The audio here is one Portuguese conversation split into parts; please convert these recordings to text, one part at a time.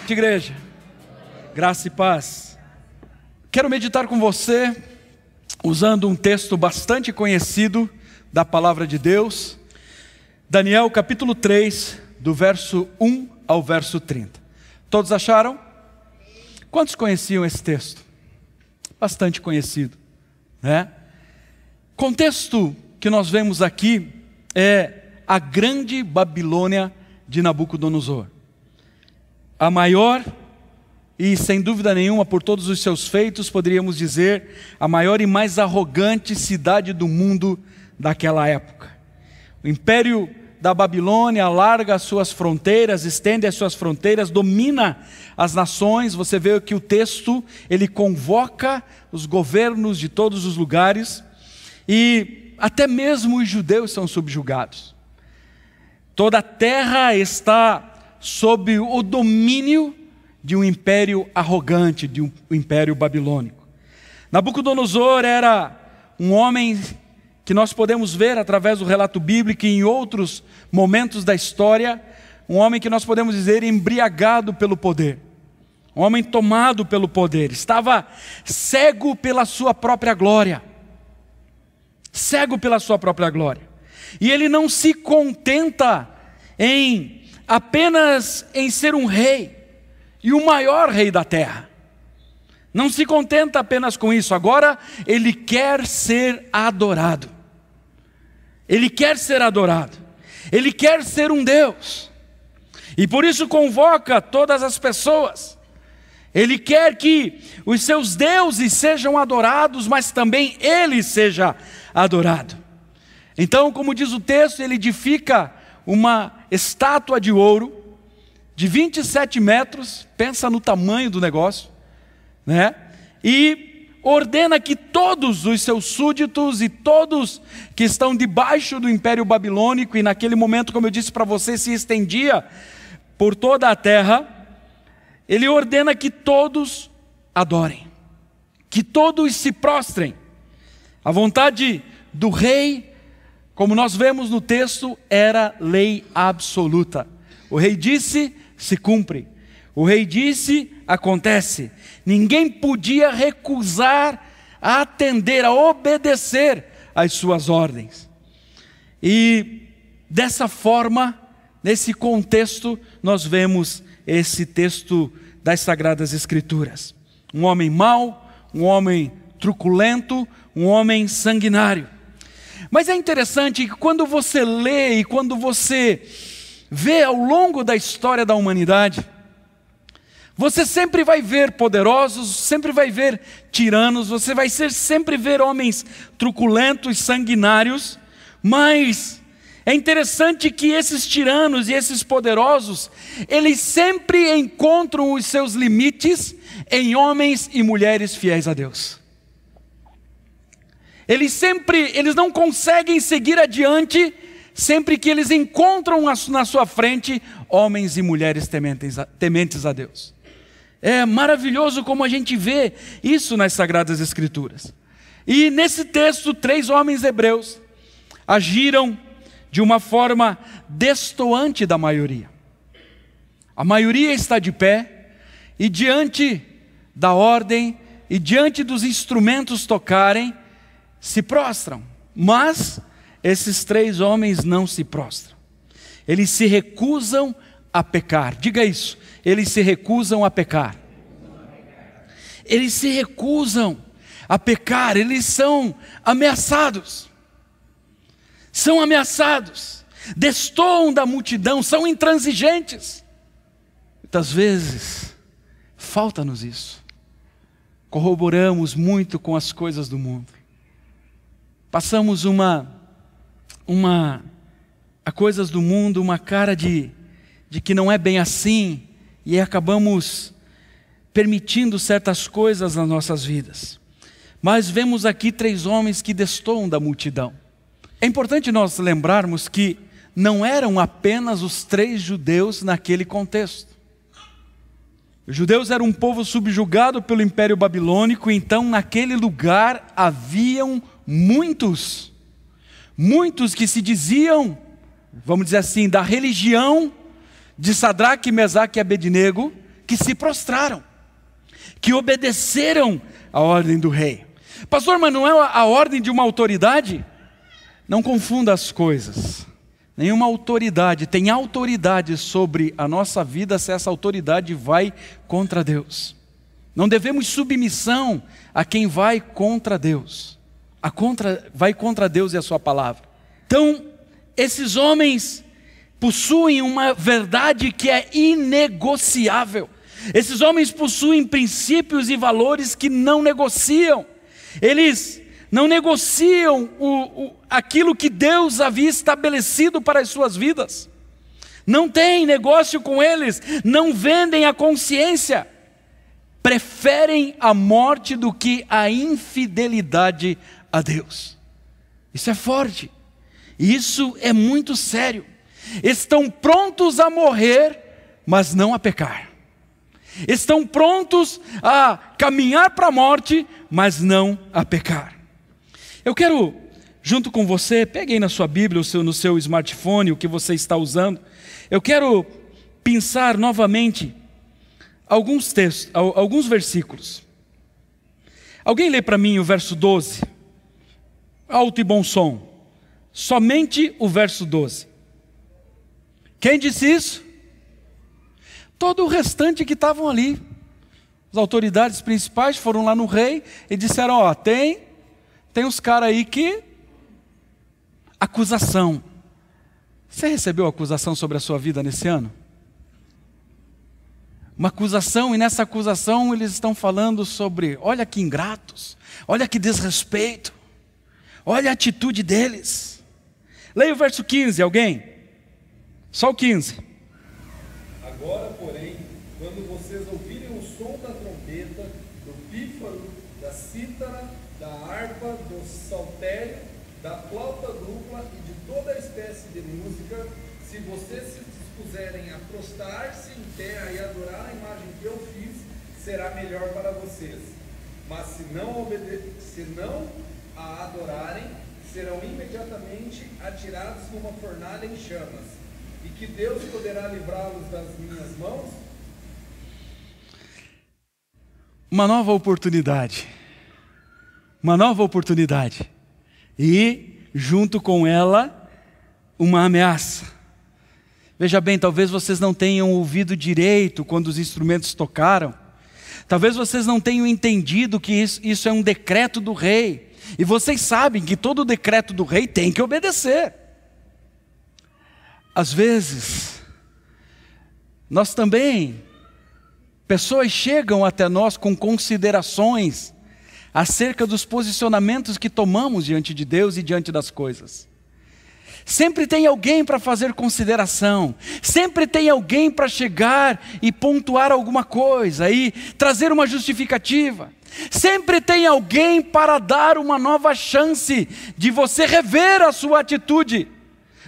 noite, igreja. Graça e paz. Quero meditar com você usando um texto bastante conhecido da palavra de Deus. Daniel capítulo 3, do verso 1 ao verso 30. Todos acharam? Quantos conheciam esse texto? Bastante conhecido, né? Contexto que nós vemos aqui é a grande Babilônia de Nabucodonosor. A maior e, sem dúvida nenhuma, por todos os seus feitos, poderíamos dizer, a maior e mais arrogante cidade do mundo daquela época. O império da Babilônia alarga as suas fronteiras, estende as suas fronteiras, domina as nações. Você vê que o texto, ele convoca os governos de todos os lugares e até mesmo os judeus são subjugados. Toda a terra está sob o domínio de um império arrogante, de um império babilônico. Nabucodonosor era um homem que nós podemos ver através do relato bíblico e em outros momentos da história, um homem que nós podemos dizer embriagado pelo poder, um homem tomado pelo poder, estava cego pela sua própria glória, e ele não se contenta apenas em ser um rei, e o maior rei da terra. Não se contenta apenas com isso. Agora ele quer ser adorado. Ele quer ser adorado. Ele quer ser um Deus. E por isso convoca todas as pessoas. Ele quer que os seus deuses sejam adorados, mas também ele seja adorado. Então, como diz o texto, ele edifica uma estátua de ouro de 27 metros, pensa no tamanho do negócio, né? E ordena que todos os seus súditos e todos que estão debaixo do Império Babilônico, e naquele momento, como eu disse para você, se estendia por toda a terra, ele ordena que todos adorem, que todos se prostrem. A vontade do rei, como nós vemos no texto, era lei absoluta. O rei disse, se cumpre. O rei disse, acontece. Ninguém podia recusar a atender, a obedecer às suas ordens. E dessa forma, nesse contexto, nós vemos esse texto das Sagradas Escrituras. Um homem mau, um homem truculento, um homem sanguinário. Mas é interessante que quando você lê e quando você vê ao longo da história da humanidade, você sempre vai ver poderosos, sempre vai ver tiranos, você vai sempre ver homens truculentos, sanguinários, mas é interessante que esses tiranos e esses poderosos, eles sempre encontram os seus limites em homens e mulheres fiéis a Deus. Eles não conseguem seguir adiante sempre que eles encontram na sua frente homens e mulheres tementes a Deus. É maravilhoso como a gente vê isso nas Sagradas Escrituras. E nesse texto, 3 homens hebreus agiram de uma forma destoante da maioria. A maioria está de pé e diante da ordem e diante dos instrumentos tocarem, se prostram, mas esses 3 homens não se prostram. Eles se recusam a pecar. Diga isso. Eles se recusam a pecar. Eles se recusam a pecar. Eles são ameaçados. São ameaçados. Destoam da multidão. São intransigentes. Muitas vezes, falta-nos isso. Corroboramos muito com as coisas do mundo. Passamos a coisas do mundo, uma cara de que não é bem assim, e acabamos permitindo certas coisas nas nossas vidas. Mas vemos aqui 3 homens que destoam da multidão. É importante nós lembrarmos que não eram apenas os 3 judeus naquele contexto. Os judeus eram um povo subjugado pelo Império Babilônico, então naquele lugar haviam muitos que se diziam, vamos dizer assim, da religião de Sadraque, Mesaque e Abednego, que se prostraram, que obedeceram a ordem do rei. Pastor, mas não é a ordem de uma autoridade? Não confunda as coisas. Nenhuma autoridade tem autoridade sobre a nossa vida se essa autoridade vai contra Deus. Não devemos submissão a quem vai contra Deus. Vai contra Deus e a sua palavra. Então, esses homens possuem uma verdade que é inegociável. Esses homens possuem princípios e valores que não negociam. Eles não negociam aquilo que Deus havia estabelecido para as suas vidas. Não tem negócio com eles, não vendem a consciência. Preferem a morte do que a infidelidade a Deus. Isso é forte. Isso é muito sério. Estão prontos a morrer, mas não a pecar. Estão prontos a caminhar para a morte, mas não a pecar. Eu quero, junto com você, pegue aí na sua Bíblia, no seu smartphone, o que você está usando. Eu quero pensar novamente alguns textos, alguns versículos. Alguém lê para mim o verso 12? Alto e bom som. Somente o verso 12. Quem disse isso? Todo o restante que estavam ali. As autoridades principais foram lá no rei e disseram, ó, tem uns caras aí que... Acusação. Você recebeu acusação sobre a sua vida nesse ano? Uma acusação, e nessa acusação eles estão falando sobre, olha que ingratos, olha que desrespeito, olha a atitude deles. Leia o verso 15, alguém? Só o 15. Agora, porém, quando vocês ouvirem o som da trombeta, do pífaro, da cítara, da harpa, do saltério, da flauta dupla e de toda espécie de música, se vocês se dispuserem a prostrar-se em terra e adorar a imagem que eu fiz, será melhor para vocês. Mas se não a adorarem, serão imediatamente atirados numa fornalha em chamas. E que Deus poderá livrá-los das minhas mãos? Uma nova oportunidade. Uma nova oportunidade. E, junto com ela, uma ameaça. Veja bem, talvez vocês não tenham ouvido direito quando os instrumentos tocaram. Talvez vocês não tenham entendido que isso é um decreto do rei. E vocês sabem que todo decreto do rei tem que obedecer. Às vezes, nós também, pessoas chegam até nós com considerações acerca dos posicionamentos que tomamos diante de Deus e diante das coisas. Sempre tem alguém para fazer consideração, sempre tem alguém para chegar e pontuar alguma coisa e trazer uma justificativa. Sempre tem alguém para dar uma nova chance de você rever a sua atitude,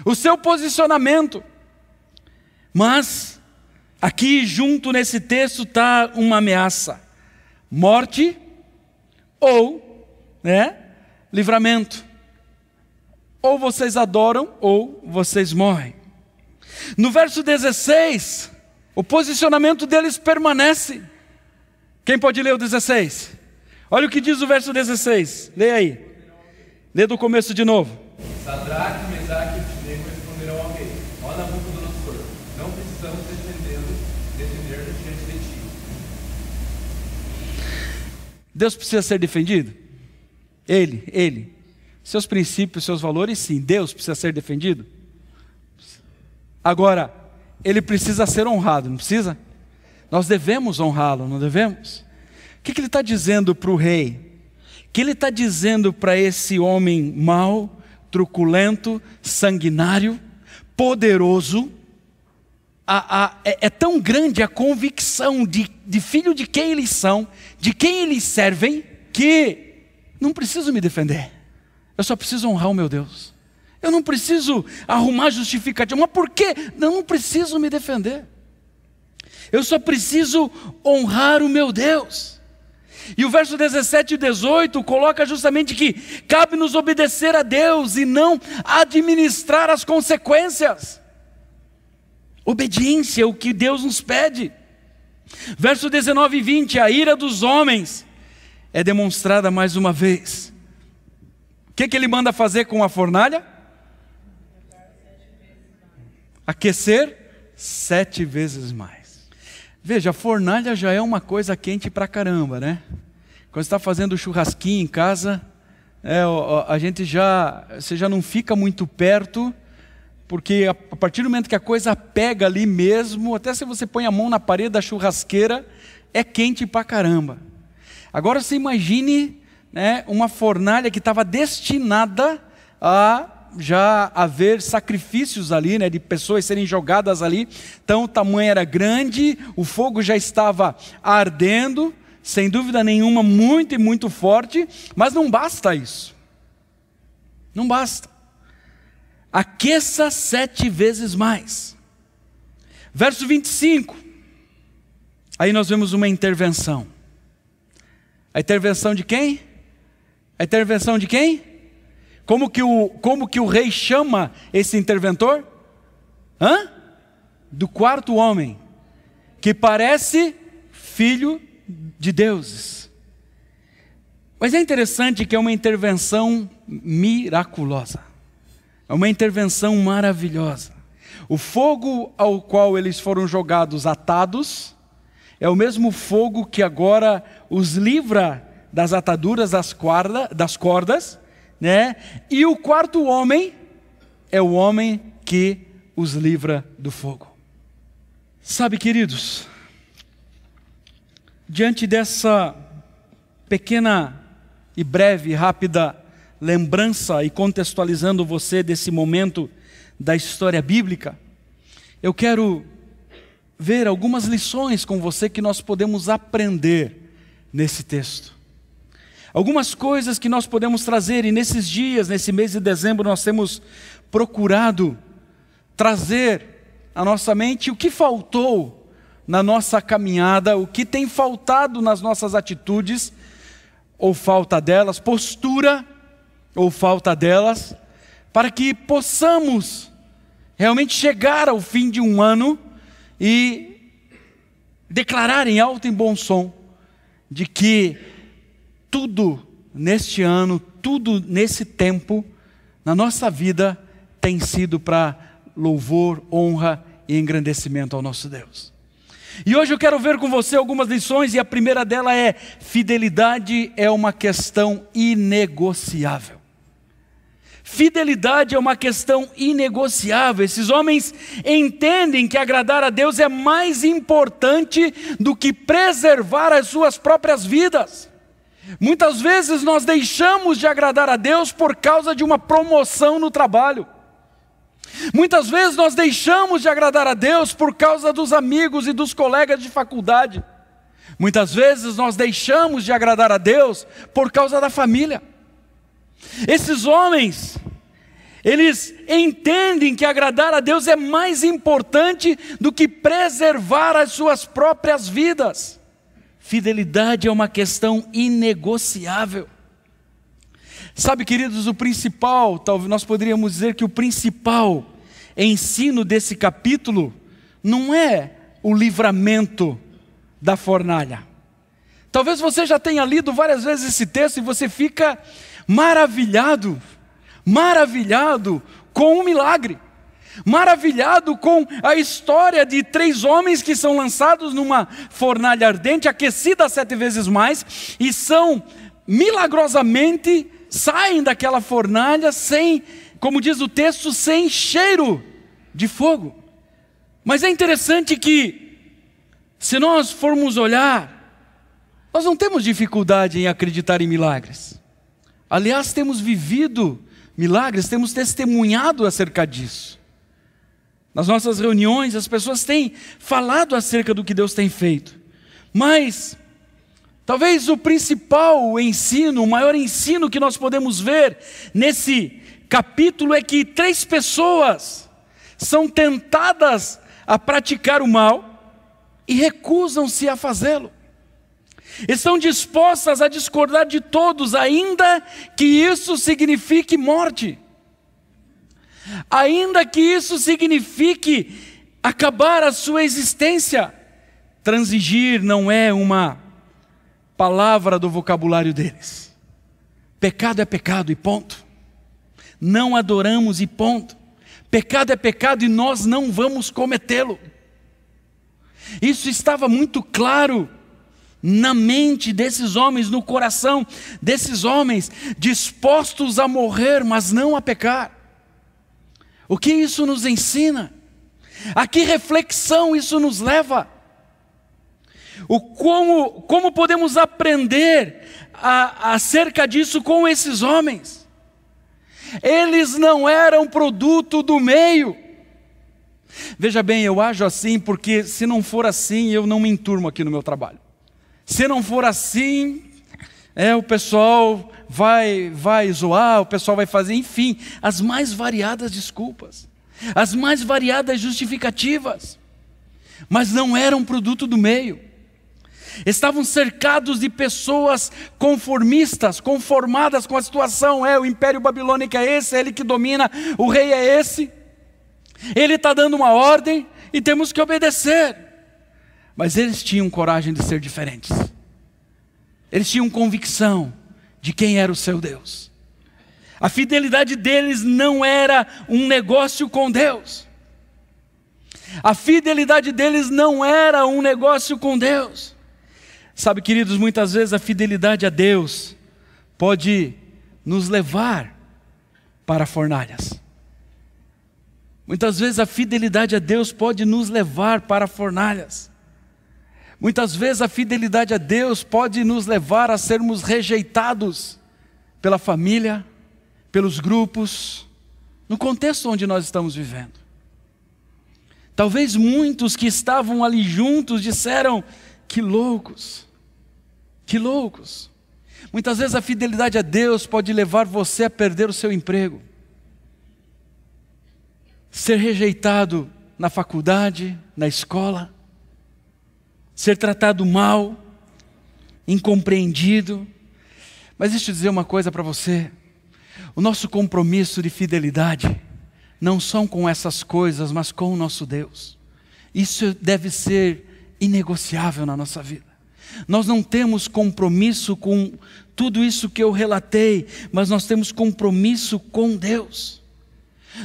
o seu posicionamento. Mas aqui junto nesse texto está uma ameaça: morte ou livramento. Ou vocês adoram ou vocês morrem. No verso 16, o posicionamento deles permanece. Quem pode ler o 16? Olha o que diz o verso 16. Leia aí. Lê do começo de novo. Sadraque, Mesaque e Abednego responderão ao rei: ó Nabucodonosor, não precisamos defender diante de ti. Deus precisa ser defendido? Ele. Seus princípios, seus valores, sim. Deus precisa ser defendido? Agora, ele precisa ser honrado, não precisa? Nós devemos honrá-lo, não devemos? O que ele está dizendo para o rei? O que ele está dizendo para esse homem mau, truculento, sanguinário, poderoso? É tão grande a convicção de filho de quem eles são, de quem eles servem, que não preciso me defender. Eu só preciso honrar o meu Deus. Eu não preciso arrumar justificativa. Mas por quê? Não preciso me defender. Eu só preciso honrar o meu Deus. E o verso 17 e 18 coloca justamente que cabe nos obedecer a Deus e não administrar as consequências. Obediência é o que Deus nos pede. Verso 19 e 20, a ira dos homens é demonstrada mais uma vez. O que ele manda fazer com a fornalha? Aquecer 7 vezes mais. Veja, a fornalha já é uma coisa quente pra caramba, né? Quando você está fazendo churrasquinho em casa, você já não fica muito perto, porque a partir do momento que a coisa pega ali mesmo, até se você põe a mão na parede da churrasqueira, é quente pra caramba. Agora você imagine, né, uma fornalha que estava destinada a já haver sacrifícios ali, né, de pessoas serem jogadas ali. Então o tamanho era grande, o fogo já estava ardendo, sem dúvida nenhuma, muito e muito forte, mas não basta isso. Não basta. Aqueça 7 vezes mais. Verso 25. Aí nós vemos uma intervenção. A intervenção de quem? A intervenção de quem? Como que o rei chama esse interventor? Do quarto homem, que parece filho de deuses. Mas é interessante que é uma intervenção miraculosa. É uma intervenção maravilhosa. O fogo ao qual eles foram jogados atados é o mesmo fogo que agora os livra das ataduras das cordas, né? E o quarto homem é o homem que os livra do fogo. Sabe, queridos, diante dessa pequena e breve, rápida lembrança e contextualizando você desse momento da história bíblica, eu quero ver algumas lições com você que nós podemos aprender nesse texto. Algumas coisas que nós podemos trazer, e nesses dias, nesse mês de dezembro, nós temos procurado trazer à nossa mente o que faltou na nossa caminhada, o que tem faltado nas nossas atitudes, ou falta delas, postura, ou falta delas, para que possamos realmente chegar ao fim de um ano e declarar em alto e bom som de que tudo neste ano, tudo nesse tempo, na nossa vida, tem sido para louvor, honra e engrandecimento ao nosso Deus. E hoje eu quero ver com você algumas lições, e a primeira dela é: fidelidade é uma questão inegociável. Fidelidade é uma questão inegociável. Esses homens entendem que agradar a Deus é mais importante do que preservar as suas próprias vidas. Muitas vezes nós deixamos de agradar a Deus por causa de uma promoção no trabalho. Muitas vezes nós deixamos de agradar a Deus por causa dos amigos e dos colegas de faculdade. Muitas vezes nós deixamos de agradar a Deus por causa da família. Esses homens, eles entendem que agradar a Deus é mais importante do que preservar as suas próprias vidas. Fidelidade é uma questão inegociável. Sabe, queridos, o principal, talvez nós poderíamos dizer que o principal ensino desse capítulo não é o livramento da fornalha. Talvez você já tenha lido várias vezes esse texto e você fica maravilhado com o milagre. Maravilhado com a história de 3 homens que são lançados numa fornalha ardente, aquecida 7 vezes mais, e são milagrosamente, saem daquela fornalha sem, como diz o texto, sem cheiro de fogo. Mas é interessante que, se nós formos olhar, nós não temos dificuldade em acreditar em milagres. Aliás, temos vivido milagres, temos testemunhado acerca disso. Nas nossas reuniões, as pessoas têm falado acerca do que Deus tem feito. Mas talvez o principal ensino, o maior ensino que nós podemos ver nesse capítulo é que 3 pessoas são tentadas a praticar o mal e recusam-se a fazê-lo. Estão dispostas a discordar de todos, ainda que isso signifique morte. Ainda que isso signifique acabar a sua existência. Transigir não é uma palavra do vocabulário deles. Pecado é pecado e ponto. Não adoramos e ponto. Pecado é pecado e nós não vamos cometê-lo. Isso estava muito claro na mente desses homens, no coração desses homens, dispostos a morrer, mas não a pecar. O que isso nos ensina? A que reflexão isso nos leva? Como podemos aprender acerca disso com esses homens? Eles não eram produto do meio. Veja bem, eu ajo assim porque se não for assim, eu não me enturmo aqui no meu trabalho. Se não for assim, o pessoal vai zoar, o pessoal vai fazer, enfim, as mais variadas desculpas, as mais variadas justificativas, mas não eram produto do meio. Estavam cercados de pessoas conformistas, conformadas com a situação. O império babilônico é esse, é ele que domina, o rei é esse, ele está dando uma ordem e temos que obedecer. Mas eles tinham coragem de ser diferentes. Eles tinham convicção de quem era o seu Deus. A fidelidade deles não era um negócio com Deus. A fidelidade deles não era um negócio com Deus. Sabe, queridos, muitas vezes a fidelidade a Deus pode nos levar para fornalhas. Muitas vezes a fidelidade a Deus pode nos levar para fornalhas. Muitas vezes a fidelidade a Deus pode nos levar a sermos rejeitados pela família, pelos grupos, no contexto onde nós estamos vivendo. Talvez muitos que estavam ali juntos disseram: que loucos, que loucos. Muitas vezes a fidelidade a Deus pode levar você a perder o seu emprego, ser rejeitado na faculdade, na escola, ser tratado mal, incompreendido. Mas deixa eu dizer uma coisa para você: o nosso compromisso de fidelidade não são com essas coisas, mas com o nosso Deus. Isso deve ser inegociável na nossa vida. Nós não temos compromisso com tudo isso que eu relatei, mas nós temos compromisso com Deus.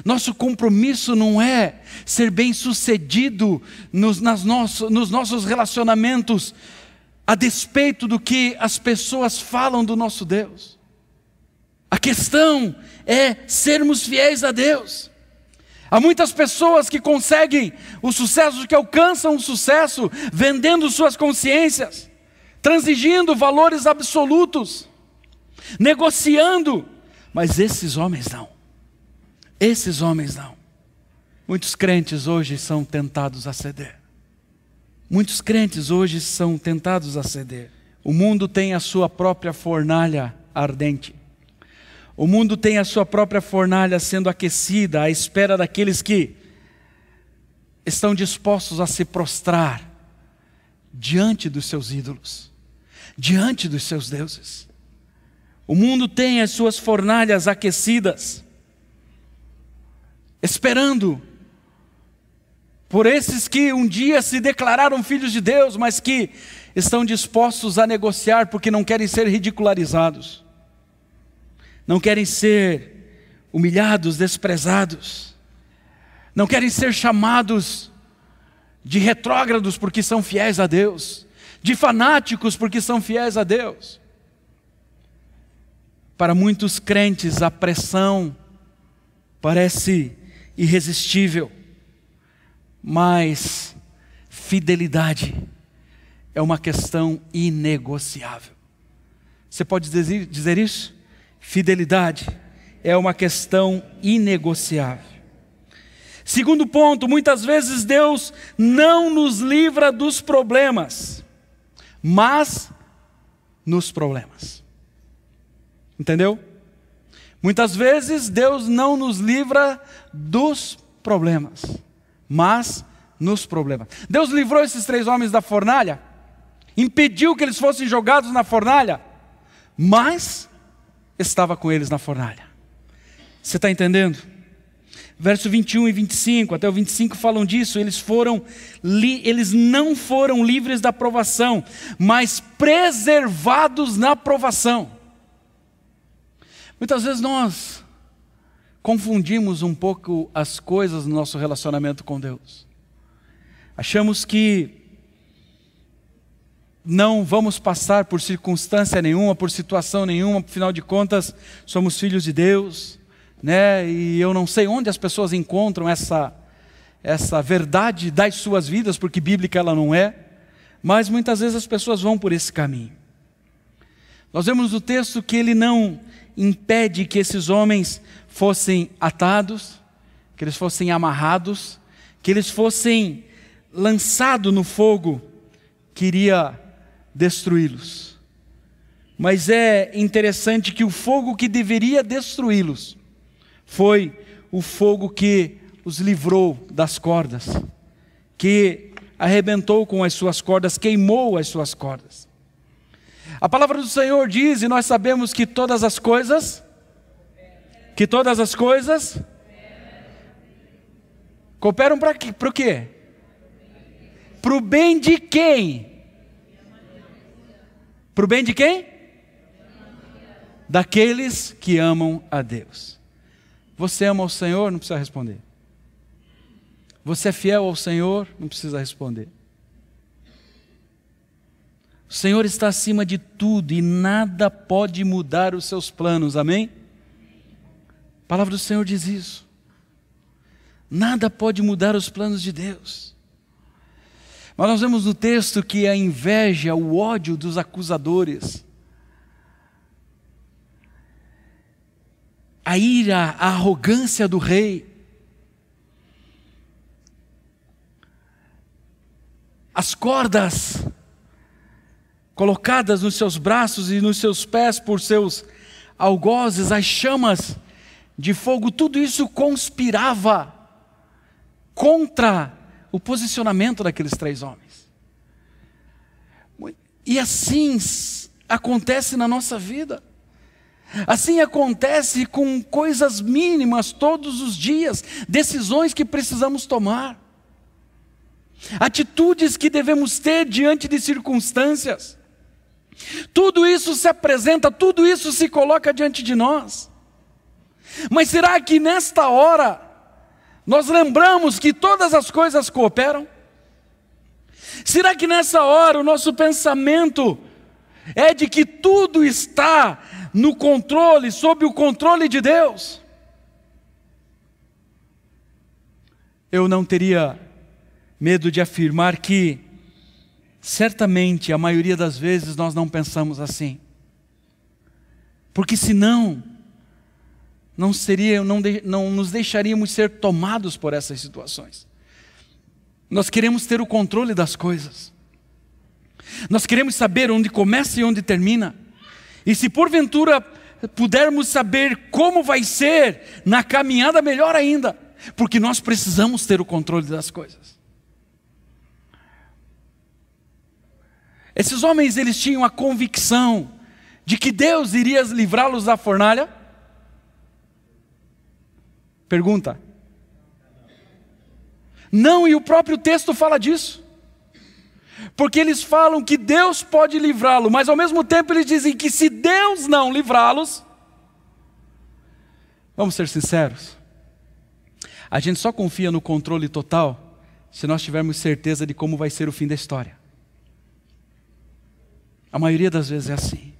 Nosso compromisso não é ser bem-sucedido nos nossos relacionamentos, a despeito do que as pessoas falam do nosso Deus. A questão é sermos fiéis a Deus. Há muitas pessoas que conseguem o sucesso, que alcançam o sucesso, vendendo suas consciências, transigindo valores absolutos, negociando, mas esses homens não. Esses homens não. Muitos crentes hoje são tentados a ceder. Muitos crentes hoje são tentados a ceder. O mundo tem a sua própria fornalha ardente. O mundo tem a sua própria fornalha sendo aquecida à espera daqueles que estão dispostos a se prostrar diante dos seus ídolos, diante dos seus deuses. O mundo tem as suas fornalhas aquecidas, esperando por esses que um dia se declararam filhos de Deus, mas que estão dispostos a negociar porque não querem ser ridicularizados, não querem ser humilhados, desprezados, não querem ser chamados de retrógrados porque são fiéis a Deus, de fanáticos porque são fiéis a Deus. Para muitos crentes a pressão parece irresistível, mas fidelidade é uma questão inegociável. Você pode dizer isso? Fidelidade é uma questão inegociável. Segundo ponto, muitas vezes Deus não nos livra dos problemas, mas nos problemas. Entendeu? Muitas vezes Deus não nos livra dos problemas, mas nos problemas. Deus livrou esses 3 homens da fornalha, impediu que eles fossem jogados na fornalha, mas estava com eles na fornalha. Você está entendendo? Verso 21 e 25, até o 25 falam disso. Eles não foram livres da provação, mas preservados na provação. Muitas vezes nós confundimos um pouco as coisas no nosso relacionamento com Deus. Achamos que não vamos passar por circunstância nenhuma, por situação nenhuma, afinal de contas, somos filhos de Deus, né? E eu não sei onde as pessoas encontram essa verdade das suas vidas, porque bíblica ela não é, mas muitas vezes as pessoas vão por esse caminho. Nós vemos no texto que ele não impede que esses homens fossem atados, que eles fossem amarrados, que eles fossem lançados no fogo que iria destruí-los. Mas é interessante que o fogo que deveria destruí-los foi o fogo que os livrou das cordas, que arrebentou com as suas cordas, queimou as suas cordas. A palavra do Senhor diz, e nós sabemos que todas as coisas cooperam para o quê? Para o bem de quem? Para o bem de quem? Daqueles que amam a Deus. Você ama o Senhor? Não precisa responder. Você é fiel ao Senhor? Não precisa responder. O Senhor está acima de tudo e nada pode mudar os seus planos, amém? A palavra do Senhor diz isso. Nada pode mudar os planos de Deus. Mas nós vemos no texto que a inveja, o ódio dos acusadores, a ira, a arrogância do rei, as cordas colocadas nos seus braços e nos seus pés por seus algozes, as chamas de fogo, tudo isso conspirava contra o posicionamento daqueles 3 homens. E assim acontece na nossa vida. Assim acontece com coisas mínimas todos os dias, decisões que precisamos tomar, atitudes que devemos ter diante de circunstâncias. Tudo isso se apresenta, tudo isso se coloca diante de nós. Mas será que nesta hora nós lembramos que todas as coisas cooperam? Será que nessa hora o nosso pensamento é de que tudo está no controle, sob o controle de Deus? Eu não teria medo de afirmar que certamente a maioria das vezes nós não pensamos assim. Porque senão não nos deixaríamos ser tomados por essas situações. Nós queremos ter o controle das coisas. Nós queremos saber onde começa e onde termina. E se porventura pudermos saber como vai ser na caminhada, melhor ainda, porque nós precisamos ter o controle das coisas. Esses homens, eles tinham a convicção de que Deus iria livrá-los da fornalha? Pergunta. Não, e o próprio texto fala disso. Porque eles falam que Deus pode livrá-lo, mas ao mesmo tempo eles dizem que se Deus não livrá-los, vamos ser sinceros, a gente só confia no controle total se nós tivermos certeza de como vai ser o fim da história. A maioria das vezes é assim.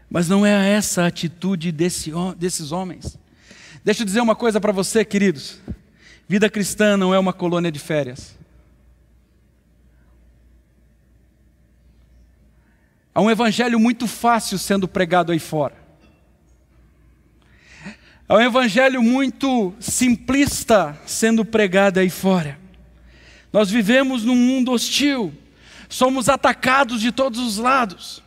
Mas não é essa a atitude desses homens. Deixa eu dizer uma coisa para você, queridos. Vida cristã não é uma colônia de férias. Há um evangelho muito fácil sendo pregado aí fora. Há um evangelho muito simplista sendo pregado aí fora. Nós vivemos num mundo hostil. Somos atacados de todos os lados.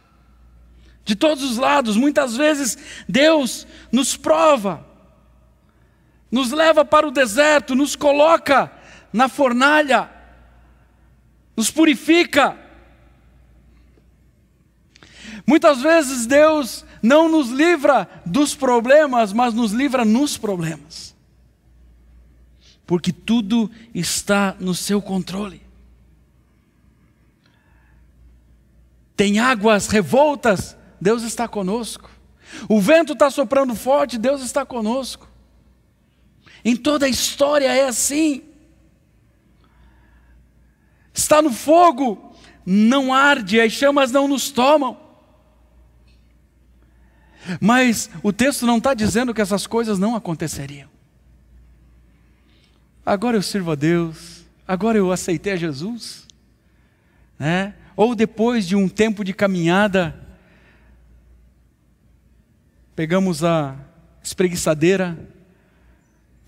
De todos os lados. Muitas vezes Deus nos prova. Nos leva para o deserto, nos coloca na fornalha, nos purifica. Muitas vezes Deus não nos livra dos problemas, mas nos livra nos problemas. Porque tudo está no seu controle. Tem águas revoltas, Deus está conosco. O vento está soprando forte, Deus está conosco. Em toda a história é assim. Está no fogo, não arde, as chamas não nos tomam. Mas o texto não está dizendo que essas coisas não aconteceriam. Agora eu sirvo a Deus, agora eu aceitei a Jesus, né? Ou depois de um tempo de caminhada, pegamos a espreguiçadeira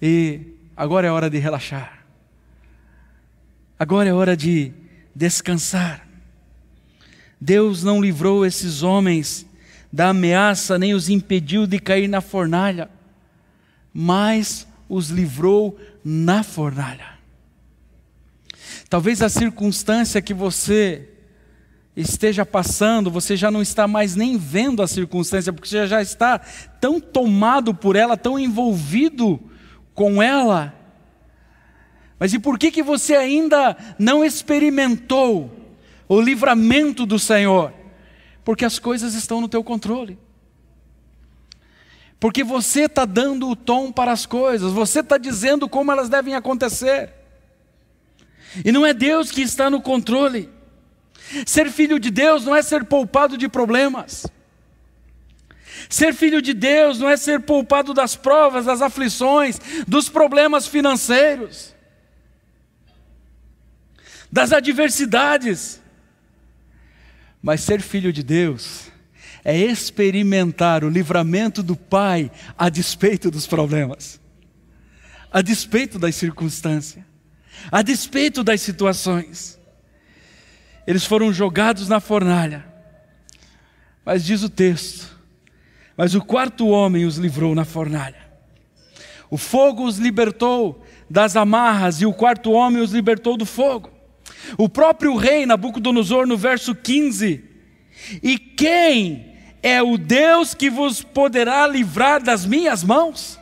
e agora é hora de relaxar. Agora é hora de descansar. Deus não livrou esses homens da ameaça, nem os impediu de cair na fornalha, mas os livrou na fornalha. Talvez a circunstância que você esteja passando, você já não está mais nem vendo a circunstância, porque você já está tão tomado por ela, tão envolvido com ela. Mas e por que você ainda não experimentou o livramento do Senhor? Porque as coisas estão no teu controle. Porque você está dando o tom para as coisas, você está dizendo como elas devem acontecer. E não é Deus que está no controle. Ser filho de Deus não é ser poupado de problemas. Ser filho de Deus não é ser poupado das provas, das aflições, dos problemas financeiros, das adversidades. Mas ser filho de Deus é experimentar o livramento do Pai a despeito dos problemas, a despeito das circunstâncias, a despeito das situações. Eles foram jogados na fornalha, mas diz o texto, mas o quarto homem os livrou na fornalha. O fogo os libertou das amarras e o quarto homem os libertou do fogo. O próprio rei Nabucodonosor, no verso 15, e quem é o Deus que vos poderá livrar das minhas mãos?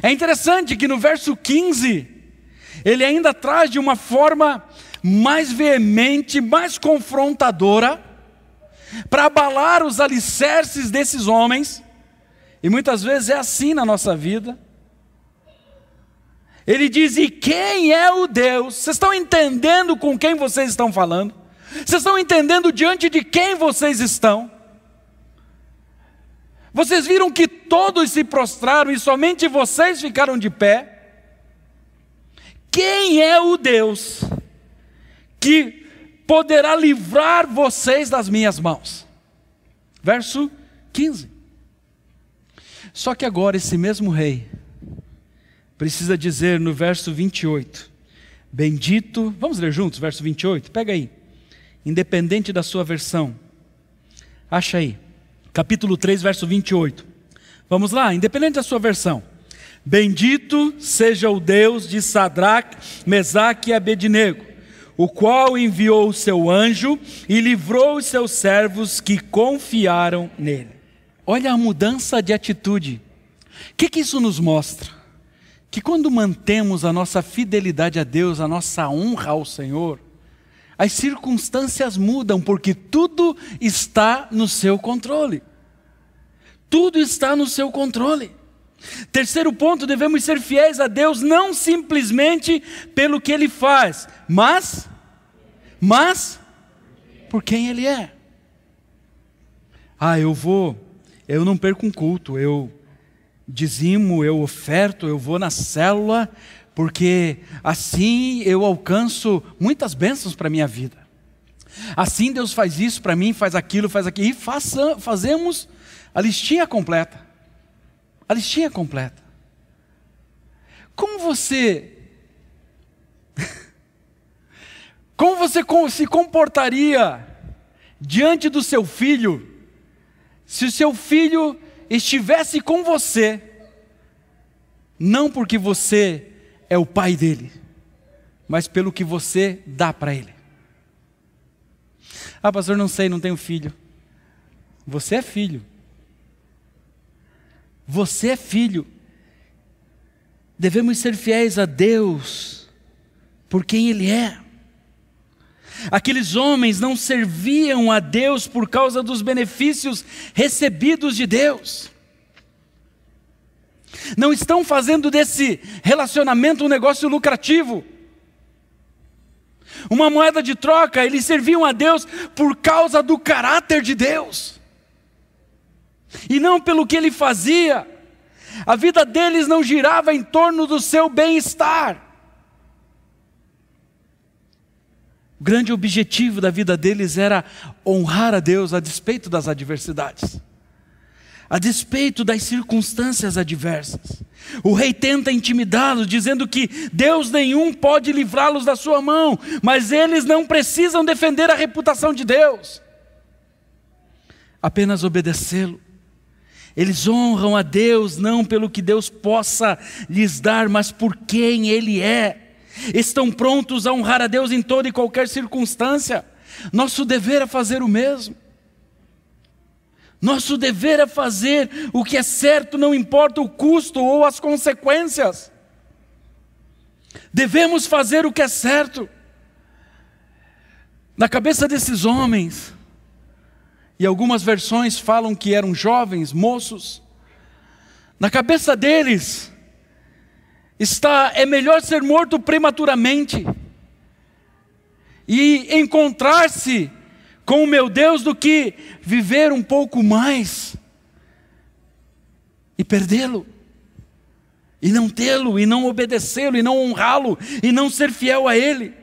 É interessante que no verso 15, ele ainda traz de uma forma mais veemente, mais confrontadora, para abalar os alicerces desses homens, e muitas vezes é assim na nossa vida. Ele diz, e quem é o Deus? Vocês estão entendendo com quem vocês estão falando? Vocês estão entendendo diante de quem vocês estão? Vocês viram que todos se prostraram e somente vocês ficaram de pé? Quem é o Deus que poderá livrar vocês das minhas mãos? Verso 15. Só que agora esse mesmo rei precisa dizer no verso 28, bendito, vamos ler juntos, verso 28, pega aí, independente da sua versão, acha aí, capítulo 3, verso 28, vamos lá, independente da sua versão, bendito seja o Deus de Sadraque, Mesaque e Abednego, o qual enviou o seu anjo e livrou os seus servos que confiaram nele. Olha a mudança de atitude, o que isso nos mostra? Que quando mantemos a nossa fidelidade a Deus, a nossa honra ao Senhor, as circunstâncias mudam, porque tudo está no seu controle. Tudo está no seu controle. Terceiro ponto, devemos ser fiéis a Deus, não simplesmente pelo que Ele faz, mas por quem Ele é. Eu não perco um culto, eu dizimo, eu oferto, eu vou na célula, porque assim eu alcanço muitas bênçãos para a minha vida. Assim Deus faz isso para mim, faz aquilo, e fazemos a listinha completa. A listinha completa. Como você se comportaria diante do seu filho, se o seu filho estivesse com você, não porque você é o pai dele, mas pelo que você dá para ele? Ah, pastor, não sei, não tenho filho. Você é filho. Você é filho. Devemos ser fiéis a Deus por quem Ele é. Aqueles homens não serviam a Deus por causa dos benefícios recebidos de Deus. Não estão fazendo desse relacionamento um negócio lucrativo, uma moeda de troca. Eles serviam a Deus por causa do caráter de Deus, e não pelo que Ele fazia. A vida deles não girava em torno do seu bem-estar. O grande objetivo da vida deles era honrar a Deus a despeito das adversidades, a despeito das circunstâncias adversas. O rei tenta intimidá-los, dizendo que Deus nenhum pode livrá-los da sua mão, mas eles não precisam defender a reputação de Deus, apenas obedecê-lo. Eles honram a Deus não pelo que Deus possa lhes dar, mas por quem Ele é. Estão prontos a honrar a Deus em toda e qualquer circunstância. Nosso dever é fazer o mesmo. Nosso dever é fazer o que é certo, não importa o custo ou as consequências. Devemos fazer o que é certo. Na cabeça desses homens, e algumas versões falam que eram jovens, moços, na cabeça deles é melhor ser morto prematuramente e encontrar-se com o meu Deus do que viver um pouco mais e perdê-lo, e não tê-lo, e não obedecê-lo, e não honrá-lo, e não ser fiel a Ele.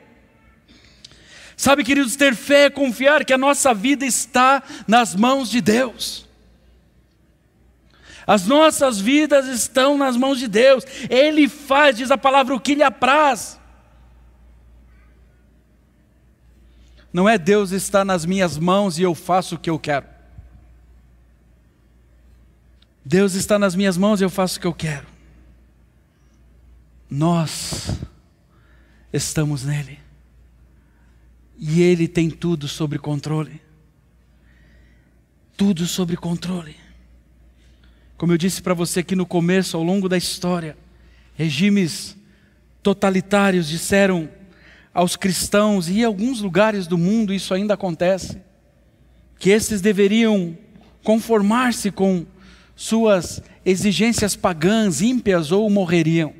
Sabe, queridos, ter fé é confiar que a nossa vida está nas mãos de Deus. As nossas vidas estão nas mãos de Deus. Ele faz, diz a palavra, o que lhe apraz. Não é Deus está nas minhas mãos e eu faço o que eu quero. Deus está nas minhas mãos e eu faço o que eu quero. Nós estamos nele. E Ele tem tudo sob controle. Tudo sob controle. Como eu disse para você aqui no começo, ao longo da história, regimes totalitários disseram aos cristãos, e em alguns lugares do mundo isso ainda acontece, que esses deveriam conformar-se com suas exigências pagãs, ímpias, ou morreriam.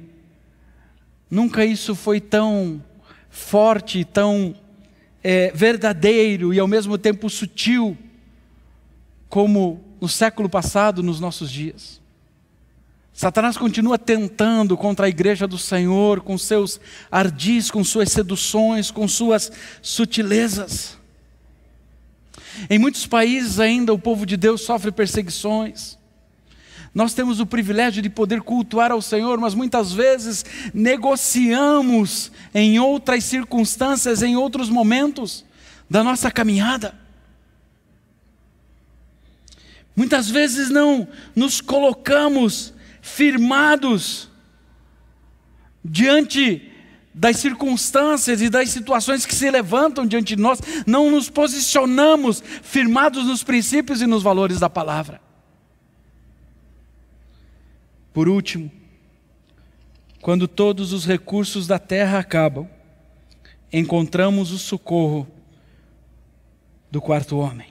Nunca isso foi tão forte, tão verdadeiro e ao mesmo tempo sutil como no século passado, nos nossos dias. Satanás continua tentando contra a igreja do Senhor, com seus ardis, com suas seduções, com suas sutilezas. Em muitos países ainda o povo de Deus sofre perseguições. Nós temos o privilégio de poder cultuar ao Senhor, mas muitas vezes negociamos em outras circunstâncias, em outros momentos da nossa caminhada. Muitas vezes não nos colocamos firmados diante das circunstâncias e das situações que se levantam diante de nós, não nos posicionamos firmados nos princípios e nos valores da palavra. Por último, quando todos os recursos da terra acabam, encontramos o socorro do quarto homem.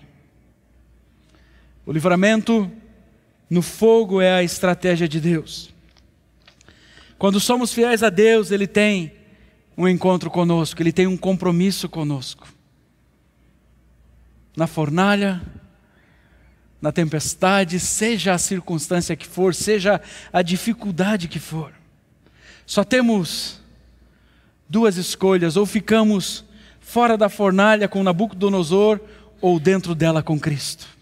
O livramento no fogo é a estratégia de Deus. Quando somos fiéis a Deus, Ele tem um encontro conosco, Ele tem um compromisso conosco. Na fornalha, na tempestade, seja a circunstância que for, seja a dificuldade que for, só temos duas escolhas: ou ficamos fora da fornalha com Nabucodonosor, ou dentro dela com Cristo.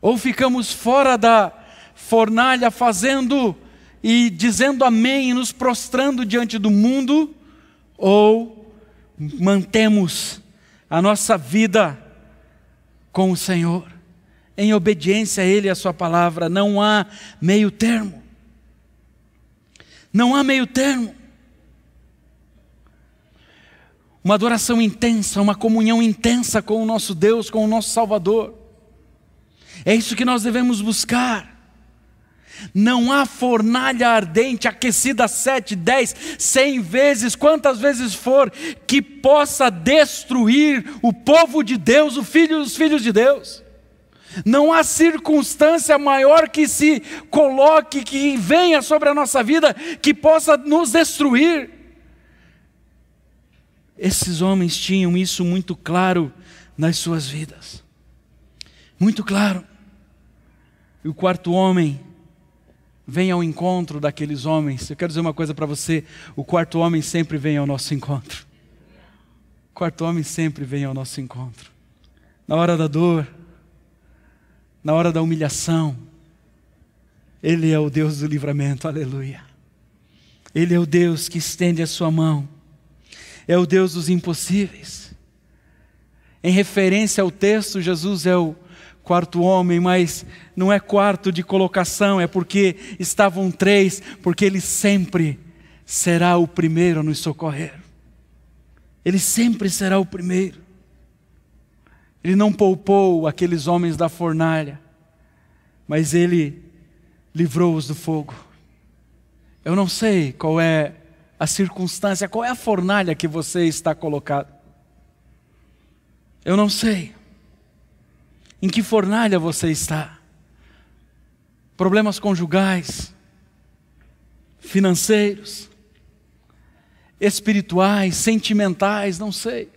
Ou ficamos fora da fornalha fazendo e dizendo amém e nos prostrando diante do mundo, ou mantemos a nossa vida com o Senhor, em obediência a Ele e a sua palavra. Não há meio termo. Não há meio termo. Uma adoração intensa, uma comunhão intensa com o nosso Deus, com o nosso Salvador. É isso que nós devemos buscar. Não há fornalha ardente, aquecida 7, 10, 100 vezes, quantas vezes for, que possa destruir o povo de Deus, os filhos de Deus. Não há circunstância maior que se coloque, que venha sobre a nossa vida, que possa nos destruir. Esses homens tinham isso muito claro nas suas vidas. Muito claro. E o quarto homem vem ao encontro daqueles homens. Eu quero dizer uma coisa para você: o quarto homem sempre vem ao nosso encontro. O quarto homem sempre vem ao nosso encontro. Na hora da dor, na hora da humilhação, Ele é o Deus do livramento, aleluia. Ele é o Deus que estende a sua mão, é o Deus dos impossíveis. Em referência ao texto, Jesus é o quarto homem, mas não é quarto de colocação, é porque estavam 3, porque Ele sempre será o primeiro a nos socorrer. Ele sempre será o primeiro. Ele não poupou aqueles homens da fornalha, mas Ele livrou-os do fogo. Eu não sei qual é a circunstância, qual é a fornalha que você está colocado. Eu não sei. Em que fornalha você está? Problemas conjugais, financeiros, espirituais, sentimentais, não sei.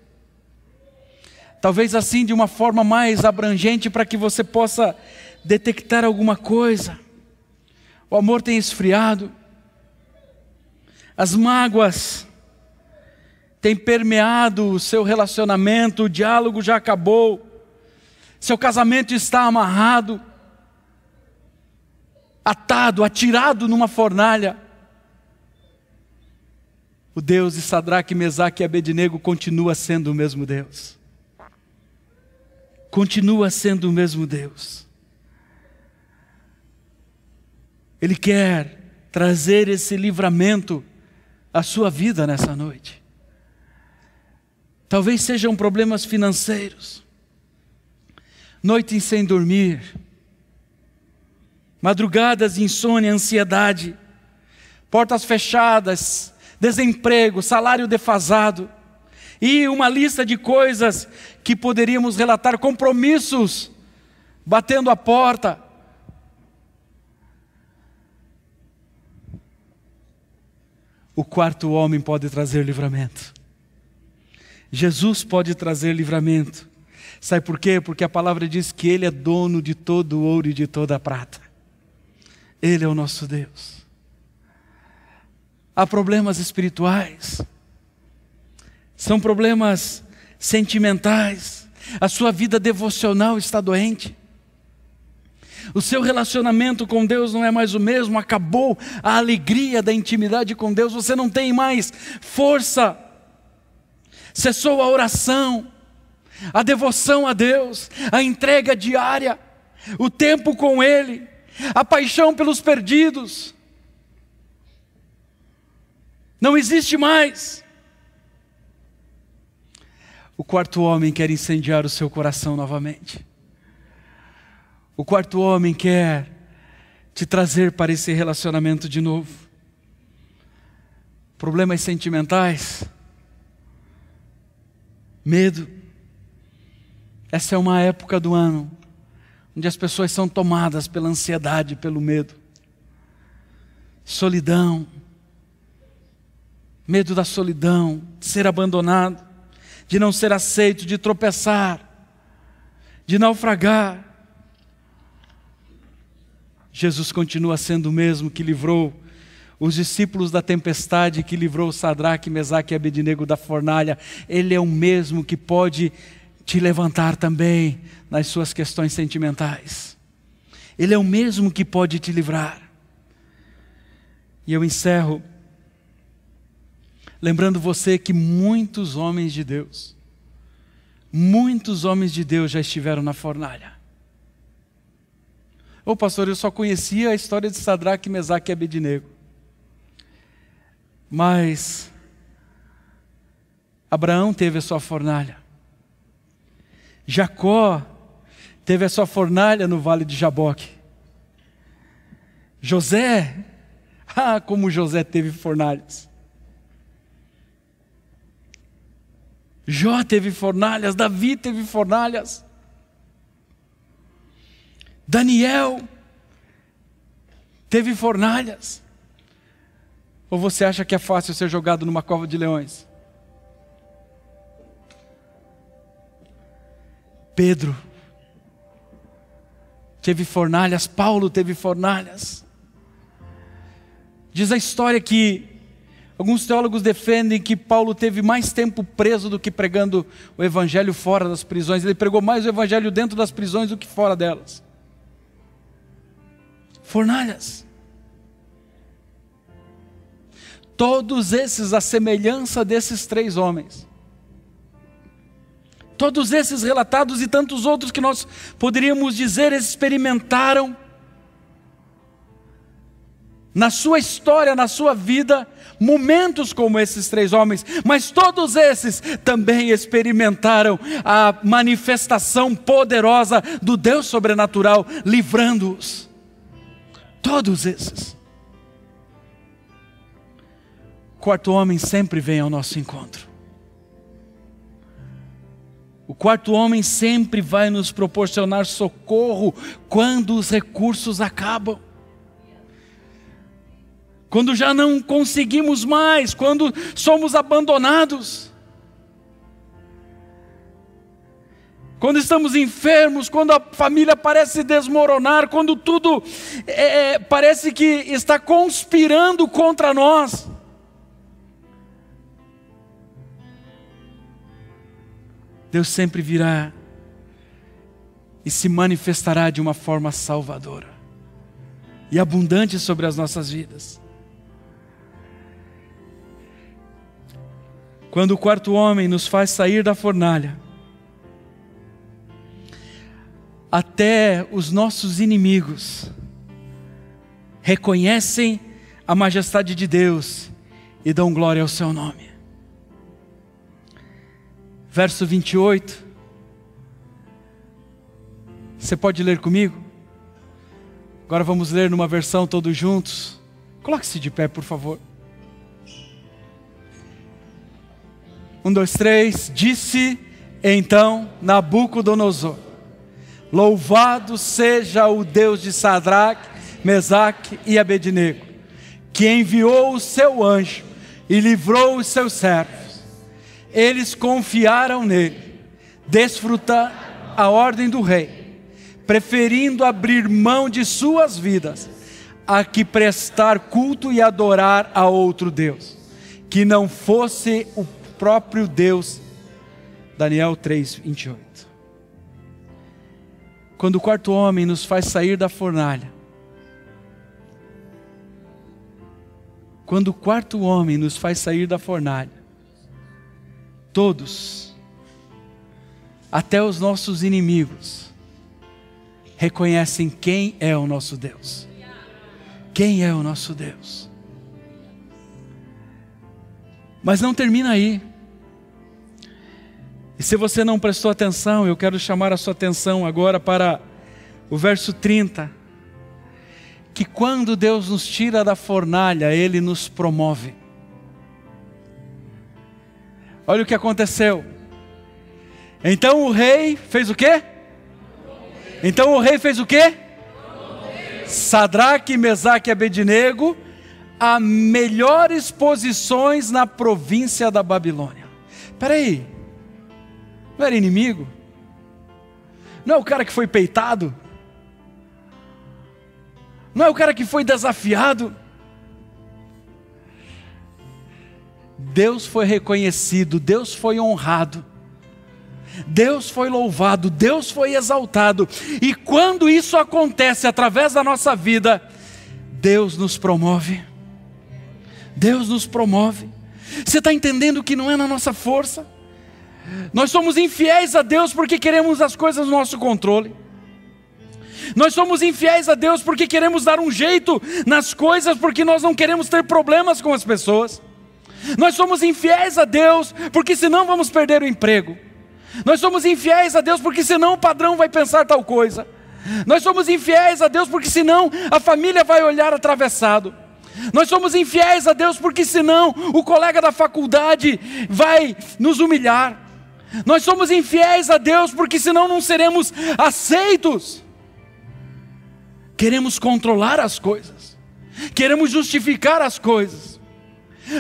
Talvez assim de uma forma mais abrangente para que você possa detectar alguma coisa. O amor tem esfriado, as mágoas têm permeado o seu relacionamento, o diálogo já acabou, seu casamento está amarrado, atado, atirado numa fornalha. O Deus de Sadraque, Mesaque e Abednego continua sendo o mesmo Deus. Continua sendo o mesmo Deus. Ele quer trazer esse livramento à sua vida nessa noite. Talvez sejam problemas financeiros, noites sem dormir, madrugadas de insônia, ansiedade, portas fechadas, desemprego, salário defasado, e uma lista de coisas que poderíamos relatar, compromissos batendo a porta. O quarto homem pode trazer livramento. Jesus pode trazer livramento. Sabe por quê? Porque a palavra diz que Ele é dono de todo o ouro e de toda a prata. Ele é o nosso Deus. Há problemas espirituais, são problemas sentimentais, a sua vida devocional está doente, o seu relacionamento com Deus não é mais o mesmo, acabou a alegria da intimidade com Deus, você não tem mais força, cessou a oração, a devoção a Deus, a entrega diária, o tempo com Ele, a paixão pelos perdidos, não existe mais. O quarto homem quer incendiar o seu coração novamente. O quarto homem quer te trazer para esse relacionamento de novo. Problemas sentimentais, medo. Essa é uma época do ano onde as pessoas são tomadas pela ansiedade, pelo medo. Solidão, medo da solidão, de ser abandonado, de não ser aceito, de tropeçar, de naufragar. Jesus continua sendo o mesmo que livrou os discípulos da tempestade, que livrou Sadraque, Mesaque e Abednego da fornalha. Ele é o mesmo que pode te levantar também nas suas questões sentimentais. Ele é o mesmo que pode te livrar. E eu encerro lembrando você que muitos homens de Deus já estiveram na fornalha. Ô pastor, eu só conhecia a história de Sadraque, Mesaque e Abednego. Mas Abraão teve a sua fornalha. Jacó teve a sua fornalha no vale de Jaboque. José, como José teve fornalhas. Jó teve fornalhas, Davi teve fornalhas. Daniel teve fornalhas. Ou você acha que é fácil ser jogado numa cova de leões? Pedro teve fornalhas, Paulo teve fornalhas. Diz a história que alguns teólogos defendem que Paulo teve mais tempo preso do que pregando o evangelho fora das prisões. Ele pregou mais o evangelho dentro das prisões do que fora delas. Fornalhas. Todos esses, a semelhança desses 3 homens. Todos esses relatados e tantos outros que nós poderíamos dizer, experimentaram na sua história, na sua vida, momentos como esses 3 homens, mas todos esses também experimentaram a manifestação poderosa do Deus sobrenatural, livrando-os. Todos esses. O 4º homem sempre vem ao nosso encontro. O 4º homem sempre vai nos proporcionar socorro quando os recursos acabam. Quando já não conseguimos mais, quando somos abandonados. Quando estamos enfermos, quando a família parece desmoronar, quando tudo parece que está conspirando contra nós. Deus sempre virá e se manifestará de uma forma salvadora e abundante sobre as nossas vidas. Quando o 4º homem nos faz sair da fornalha, até os nossos inimigos reconhecem a majestade de Deus e dão glória ao seu nome. Verso 28. Você pode ler comigo? Agora vamos ler numa versão todos juntos. Coloque-se de pé, por favor. 1, 2, 3. Disse então Nabucodonosor: louvado seja o Deus de Sadraque, Mesaque e Abednego, que enviou o seu anjo e livrou os seus servos. Eles confiaram nele, desfrutaram a ordem do rei, preferindo abrir mão de suas vidas, a que prestar culto e adorar a outro Deus, que não fosse o próprio Deus. Daniel 3, 28. Quando o 4º homem nos faz sair da fornalha, quando o 4º homem nos faz sair da fornalha, todos, até os nossos inimigos, reconhecem quem é o nosso Deus. Quem é o nosso Deus? Mas não termina aí. E se você não prestou atenção, eu quero chamar a sua atenção agora para o verso 30. Que quando Deus nos tira da fornalha, Ele nos promove. Olha o que aconteceu. Então o rei fez o quê? Então o rei fez o quê? Sadraque, Mesaque e Abednego, a melhores posições na província da Babilônia. Espera aí, não era inimigo? Não é o cara que foi peitado? Não é o cara que foi desafiado? Deus foi reconhecido, Deus foi honrado, Deus foi louvado, Deus foi exaltado. E quando isso acontece através da nossa vida, Deus nos promove. Deus nos promove. Você está entendendo que não é na nossa força? Nós somos infiéis a Deus porque queremos as coisas no nosso controle. Nós somos infiéis a Deus porque queremos dar um jeito nas coisas, porque nós não queremos ter problemas com as pessoas. Nós somos infiéis a Deus porque senão vamos perder o emprego. Nós somos infiéis a Deus porque senão o padrão vai pensar tal coisa. Nós somos infiéis a Deus porque senão a família vai olhar atravessado. Nós somos infiéis a Deus porque senão o colega da faculdade vai nos humilhar. Nós somos infiéis a Deus porque senão não seremos aceitos. Queremos controlar as coisas, queremos justificar as coisas,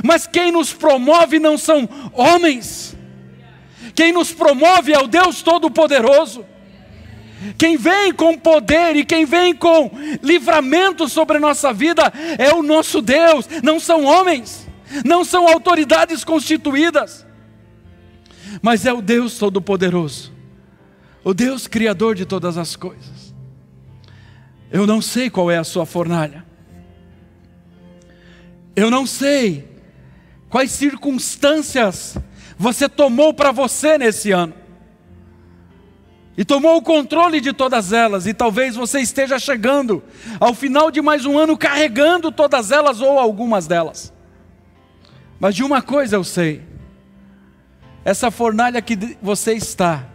mas quem nos promove não são homens. Quem nos promove é o Deus Todo-Poderoso. Quem vem com poder e quem vem com livramento sobre a nossa vida é o nosso Deus. Não são homens, não são autoridades constituídas, mas é o Deus Todo-Poderoso, o Deus Criador de todas as coisas. Eu não sei qual é a sua fornalha. Eu não sei quais circunstâncias você tomou para você nesse ano, e tomou o controle de todas elas, e talvez você esteja chegando ao final de mais um ano carregando todas elas ou algumas delas. Mas de uma coisa eu sei: essa fornalha que você está,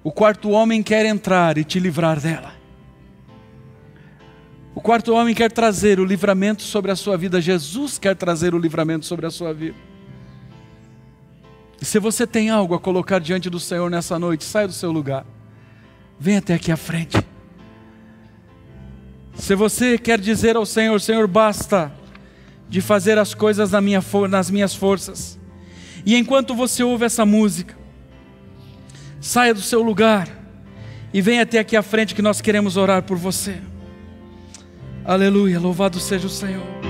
o quarto homem quer entrar e te livrar dela. O quarto homem quer trazer o livramento sobre a sua vida. Jesus quer trazer o livramento sobre a sua vida. E se você tem algo a colocar diante do Senhor nessa noite, saia do seu lugar, venha até aqui à frente. Se você quer dizer ao Senhor: Senhor, basta de fazer as coisas nas minhas forças, e enquanto você ouve essa música, saia do seu lugar e venha até aqui à frente, que nós queremos orar por você. Aleluia, louvado seja o Senhor.